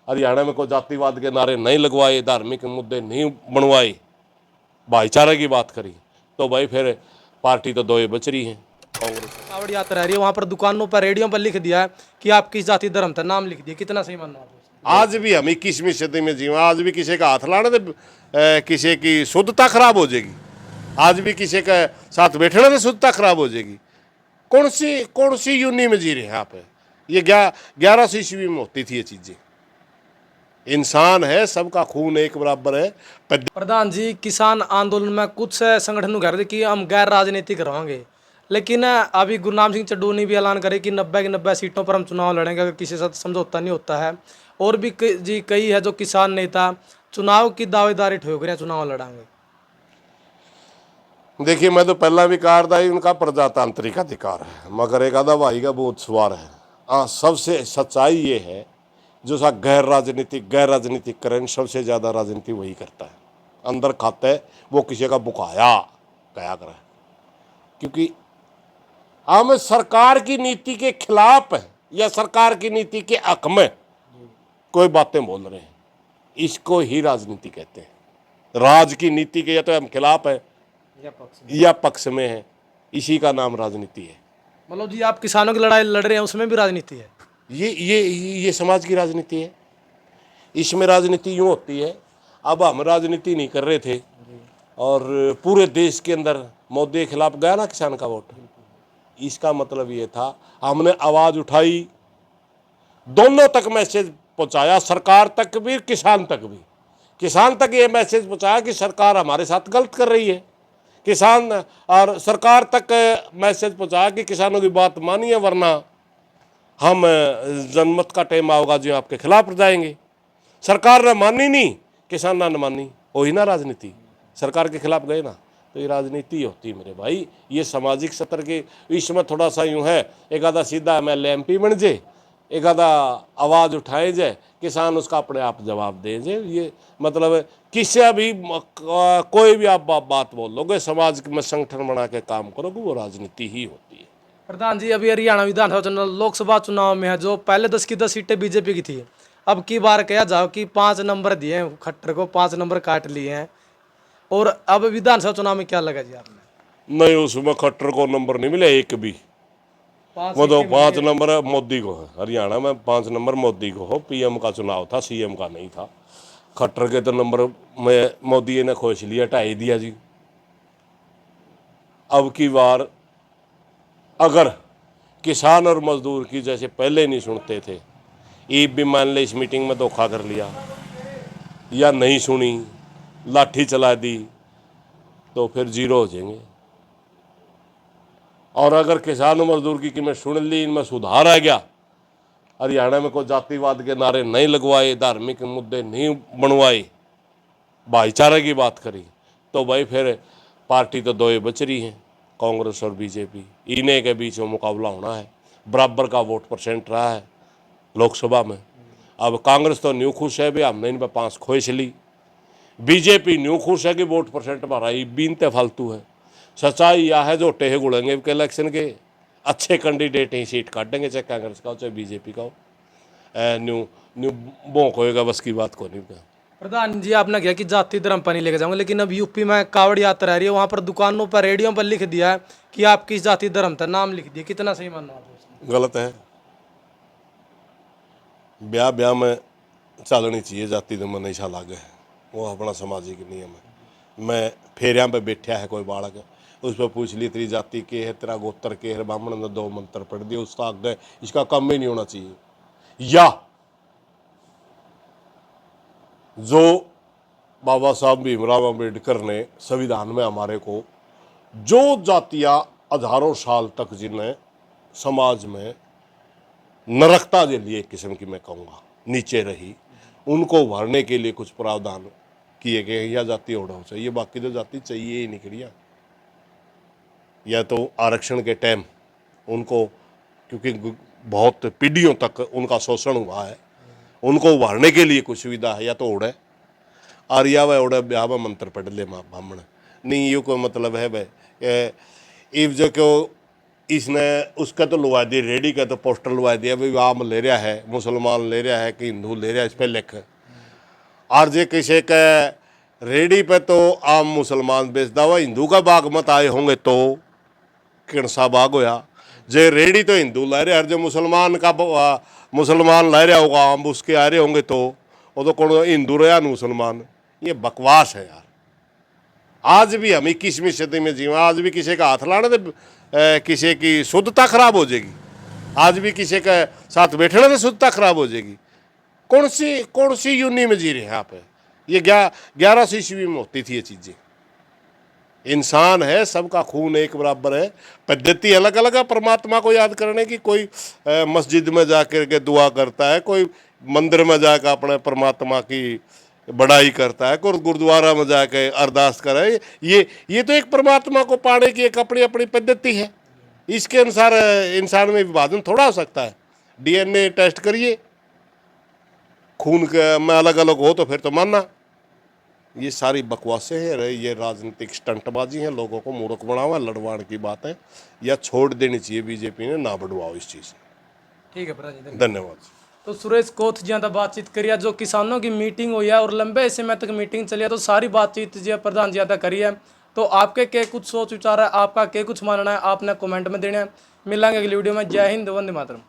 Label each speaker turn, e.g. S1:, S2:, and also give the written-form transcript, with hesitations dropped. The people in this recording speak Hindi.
S1: हरियाणा में कोई जातिवाद के नारे नहीं लगवाए, धार्मिक मुद्दे नहीं बनवाए, भाईचारे की बात करी, तो भाई फिर पार्टी तो दो ही बच रही है कांग्रेस।
S2: कावड़ यात्रा आ रही है, वहाँ पर दुकानों पर रेडियो पर लिख दिया है कि आप किस जाति धर्म था, नाम लिख दिया, कितना सही मानना आप?
S1: आज भी हम 21वीं सदी में जीवा, आज भी किसी का हाथ लाने से किसी की शुद्धता खराब हो जाएगी, आज भी किसी के साथ बैठने से शुद्धता खराब हो जाएगी। कौन सी यूनी में जी रहे हैं आप? ये 1100 ईस्वी में होती थी ये चीजें। इंसान है, सबका खून एक बराबर है।
S2: प्रधान जी, किसान आंदोलन में कुछ संगठन कह रहे थे कि हम गैर राजनीतिक रहेंगे, लेकिन अभी गुरनाम सिंह चड्डू ने भी ऐलान करे कि 90 की 90 सीटों पर हम चुनाव लड़ेंगे अगर किसी के साथ समझौता नहीं होता है। और भी कई है जो किसान नेता चुनाव की दावेदारी ठोक रहे हैं, चुनाव लड़ेंगे।
S1: देखिए, मैं तो पहला भी कहा था उनका प्रजातांत्रिक अधिकार है, मगर एक आधा भाई का बहुत सवार है। हाँ, सबसे सच्चाई ये है जो सा गैर राजनीतिक करें, सबसे ज़्यादा राजनीति वही करता है, अंदर खाता है वो किसी का बुकाया कया करे, क्योंकि हम सरकार की नीति के खिलाफ है या सरकार की नीति के हक में कोई बातें बोल रहे हैं, इसको ही राजनीति कहते हैं। राज की नीति के या तो हम खिलाफ है या पक्ष में है, इसी का नाम राजनीति है।
S2: मतलब जी, आप किसानों की लड़ाई लड़ रहे हैं, उसमें भी राजनीति है?
S1: ये समाज की राजनीति है। इसमें राजनीति यूँ होती है, अब हम राजनीति नहीं कर रहे थे और पूरे देश के अंदर मोदी के खिलाफ गया ना किसान का वोट, इसका मतलब ये था हमने आवाज़ उठाई, दोनों तक मैसेज पहुंचाया, सरकार तक भी किसान तक भी। किसान तक ये मैसेज पहुंचाया कि सरकार हमारे साथ गलत कर रही है, किसान और सरकार तक मैसेज पहुंचाया कि किसानों की बात मानिए वरना हम जनमत का टाइम आओगा जो आपके खिलाफ जाएंगे। सरकार ने मानी नहीं, किसान ने मानी, हो ही ना राजनीति, सरकार के खिलाफ गए ना, तो ये राजनीति होती है मेरे भाई। ये सामाजिक स्तर के इसमें थोड़ा सा यूँ है, एक आधा सीधा MLA MP बन जाए, एक आधा आवाज़ उठाए जाए, किसान उसका अपने आप जवाब दे जाए। ये मतलब किसी भी कोई भी आप बात बोल लोगे, समाज में संगठन बना के काम करोगे, वो राजनीति ही होती है।
S2: प्रधान जी, अभी हरियाणा विधानसभा चुनाव, लोकसभा चुनाव में है जो पहले 10 की 10 सीटें बीजेपी की थी, अब की बार कहा जाओ कि 5 नंबर दिए हैं खट्टर को, 5 नंबर काट लिए हैं। और अब विधानसभा चुनाव में क्या लगा जी आपने?
S1: नहीं, उसमें खट्टर को नंबर नहीं मिले एक भी, वो तो 5 नंबर मोदी को है। हरियाणा में 5 नंबर मोदी को हो, PM का चुनाव था, CM का नहीं था। खट्टर के तो नंबर में मोदी ने खोज लिया, ढाई दिया जी। अब की बार अगर किसान और मजदूर की जैसे पहले नहीं सुनते थे, ये भी मान ले इस मीटिंग में धोखा कर लिया या नहीं सुनी, लाठी चला दी, तो फिर जीरो हो जाएंगे। और अगर किसान और मजदूर की मैं सुन ली, इनमें सुधार आ गया, हरियाणा में कोई जातिवाद के नारे नहीं लगवाए, धार्मिक मुद्दे नहीं बनवाए, भाईचारे की बात करी, तो भाई फिर पार्टी तो दो ही बच रही हैं, कांग्रेस और BJP। इन्हीं के बीच में मुकाबला होना है, बराबर का वोट परसेंट रहा है लोकसभा में। अब कांग्रेस तो न्यू खुश है भी हमने इन पर 5 खोज ली, BJP न्यू खुश है कि वोट परसेंट हमारा ही बीनते फालतू है। सच्चाई यह है जो टेह गुड़ेंगे के इलेक्शन के अच्छे कैंडिडेट ही सीट काटेंगे, चाहे कांग्रेस का हो चाहे BJP का हो। न्यू न्यू बोंक होएगा, बस की बात को नहीं।
S2: प्रधान जी, आपने कहा कि जाति धर्म पर नहीं लेके जाऊंगा, लेकिन अब यूपी में कावड़ यात्रा आ रही है, वहाँ पर दुकानों पर रेडियो पर लिख दिया है कि आप किस जाति धर्म था, नाम लिख दिया, कितना सही मानना आप?
S1: गलत है। ब्याह में चलनी चाहिए जाति धर्म नहीं सा लागे, वो अपना सामाजिक नियम है। मैं फेरिया पे बैठा है कोई बालक, उस पर पूछ ली तेरी जाति के है, तेरा गोत्र के है, ब्राह्मण ने 2 मंत्र पढ़ दिए, उसका आगे इसका कम ही नहीं होना चाहिए। या जो बाबा साहब भीमराव अम्बेडकर ने संविधान में हमारे को जो जातियाँ हजारों साल तक जिन्हें समाज में नरकता के लिए एक किस्म की मैं कहूँगा नीचे रही, उनको उभारने के लिए कुछ प्रावधान किए गए। या जाति होना चाहिए, बाकी तो जाति चाहिए ही नहीं करिया। या तो आरक्षण के टाइम उनको, क्योंकि बहुत पीढ़ियों तक उनका शोषण हुआ है, उनको उभारने के लिए कुछ सुविधा है। या तो ओढ़े आर्या व ओढ़े ब्याह में मंत्र पढ़ ले माँ ब्राह्मण नहीं, ये कोई मतलब है भाई। इव जो क्यों इसने उसका तो लुवा दी, रेडी का तो पोस्टर लुवा दिया भाई आम ले रहा है, मुसलमान ले रहा है कि हिंदू ले रहा है, इस पर लिख। और जे किसी का रेडी पे तो आम मुसलमान बेचता हुआ हिंदू का बाग मत आए होंगे तो किणसा बाग होया। जे रेडी तो हिंदू ला रहे, और जो मुसलमान ला रहा होगा आम उसके आ रहे होंगे तो वो तो कौन हिंदू रहा न मुसलमान। ये बकवास है यार। आज भी हम 21वीं सदी में जीवा, आज भी किसी का हाथ लाने से किसी की शुद्धता खराब हो जाएगी, आज भी किसी के साथ बैठने से शुद्धता खराब हो जाएगी। कौन सी यूनी में जी रहे हैं आप? ये 1100 ईस्वी में होती थी ये चीज़ें। इंसान है, सबका खून एक बराबर है, पद्धति अलग अलग है परमात्मा को याद करने की। कोई मस्जिद में जाकर के दुआ करता है, कोई मंदिर में जाकर अपने परमात्मा की बड़ाई करता है, कोई गुरुद्वारा में जाकर अरदास करे। ये तो एक परमात्मा को पाने की एक अपनी अपनी पद्धति है। इसके अनुसार इंसान में विभाजन थोड़ा हो सकता है। DNA टेस्ट करिए, खून में अलग अलग हो तो फिर तो मानना। ये सारी बकवासें हैं, ये राजनीतिक स्टंटबाजी है, लोगों को मूर्ख बनावा, लड़वाण की बात है। या छोड़ देनी चाहिए बीजेपी ने, ना बढ़वाओ इस चीज़।
S2: ठीक है प्रधान जी,
S1: धन्यवाद।
S2: तो सुरेश कोथ जी तो बातचीत करिए, जो किसानों की मीटिंग हुई है और लंबे समय तक मीटिंग चली है, तो सारी बातचीत जी प्रधान जी करी है। तो आपके क्या कुछ सोच विचार है, आपका क्या कुछ मानना है, आपने कमेंट में देना है। मिलेंगे अगली वीडियो में। जय हिंद, वंदे मातरम।